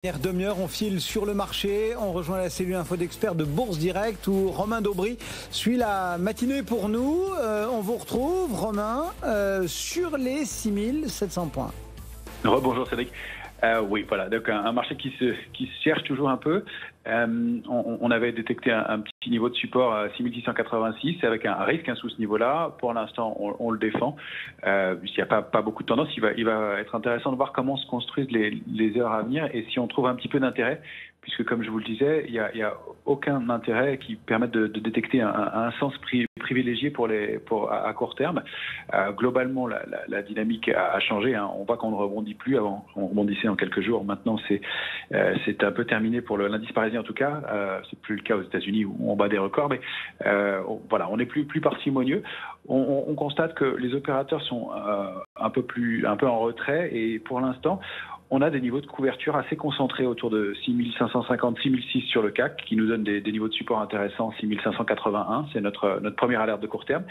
Dernière demi-heure, on file sur le marché, on rejoint la cellule info d'experts de Bourse Direct où Romain Daubry suit la matinée pour nous. On vous retrouve, Romain, sur les 6700 points. Bonjour Cédric. Oui, voilà, donc un marché qui se cherche toujours un peu. On avait détecté un petit niveau de support à 6686 avec un risque sous ce niveau-là. Pour l'instant, on le défend. Il n'y a pas beaucoup de tendance. Il va être intéressant de voir comment se construisent les heures à venir et si on trouve un petit peu d'intérêt, puisque comme je vous le disais, il y a aucun intérêt qui permette de détecter un sens privilégié à court terme. Globalement, la dynamique a changé. On voit qu'on ne rebondit plus. Avant, on rebondissait en quelques jours. Maintenant, c'est un peu terminé pour l'indice parisien en tout cas. C'est plus le cas aux États-Unis où on bat des records. Mais voilà, on n'est plus parcimonieux. On constate que les opérateurs sont un peu en retrait et pour l'instant, on a des niveaux de couverture assez concentrés autour de 6550, 6006 sur le CAC, qui nous donnent des niveaux de support intéressants, 6581, c'est notre première alerte de court terme.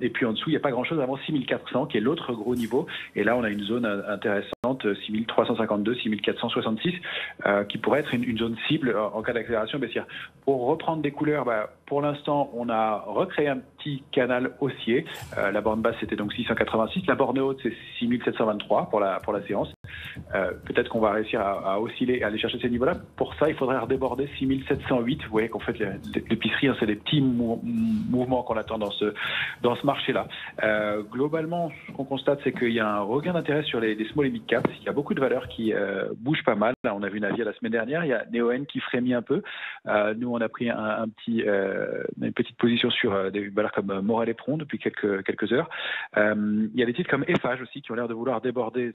Et puis en dessous, il n'y a pas grand-chose avant 6400, qui est l'autre gros niveau. Et là, on a une zone intéressante, 6352, 6466, qui pourrait être une zone cible en cas d'accélération baissière. Pour reprendre des couleurs, pour l'instant, on a recréé un petit canal haussier. La borne basse, c'était donc 686. La borne haute, c'est 6723 pour la séance. Peut-être qu'on va réussir à osciller, à aller chercher ces niveaux-là. Pour ça, il faudrait redéborder 6708. Vous voyez qu'en fait, l'épicerie, c'est des petits mouvements qu'on attend dans ce marché-là. Globalement, ce qu'on constate, c'est qu'il y a un regain d'intérêt sur les small et mid caps. Il y a beaucoup de valeurs qui bougent pas mal. Là, on a vu Navia la semaine dernière. Il y a Neoen qui frémit un peu. Nous, on a pris une petite position sur des valeurs comme Morel et Pron depuis quelques heures. Il y a des titres comme Eiffage aussi qui ont l'air de vouloir déborder.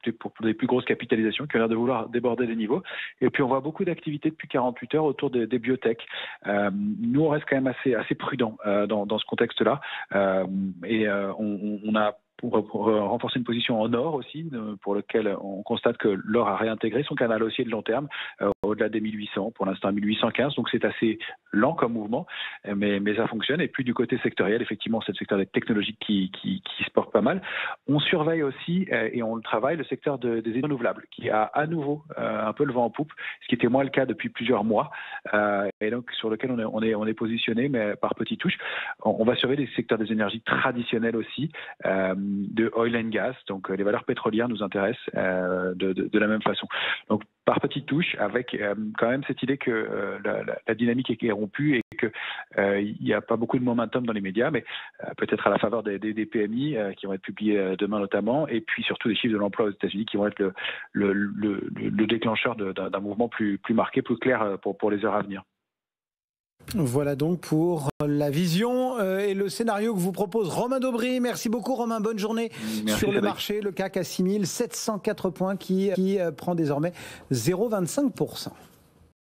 C'est pour des plus grosses capitalisations qui ont l'air de vouloir déborder les niveaux. Et puis on voit beaucoup d'activités depuis 48 heures autour des biotech. Nous, on reste quand même assez prudent dans ce contexte-là. On a pour renforcer une position en or aussi, pour lequel on constate que l'or a réintégré son canal haussier de long terme au-delà des 1800, pour l'instant à 1815, donc c'est assez lent comme mouvement, mais ça fonctionne. Et puis du côté sectoriel, effectivement, c'est le secteur des technologies qui se porte pas mal. On surveille aussi, et on le travaille, le secteur des énergies renouvelables, qui a à nouveau un peu le vent en poupe, ce qui était moins le cas depuis plusieurs mois, et donc sur lequel on est positionné, mais par petites touches. On va surveiller les secteurs des énergies traditionnelles aussi, de oil and gas, donc les valeurs pétrolières nous intéressent de la même façon. Donc par petites touches, avec quand même cette idée que la dynamique est rompue et qu'il n'y a pas beaucoup de momentum dans les médias, mais peut-être à la faveur des PMI qui vont être publiés demain notamment, et puis surtout des chiffres de l'emploi aux États-Unis qui vont être le déclencheur d'un mouvement plus marqué, plus clair pour les heures à venir. Voilà donc pour la vision et le scénario que vous propose Romain Daubry. Merci beaucoup Romain, bonne journée. Merci, sur le Cédric. marché. Le CAC à 6704 points qui prend désormais 0,25%.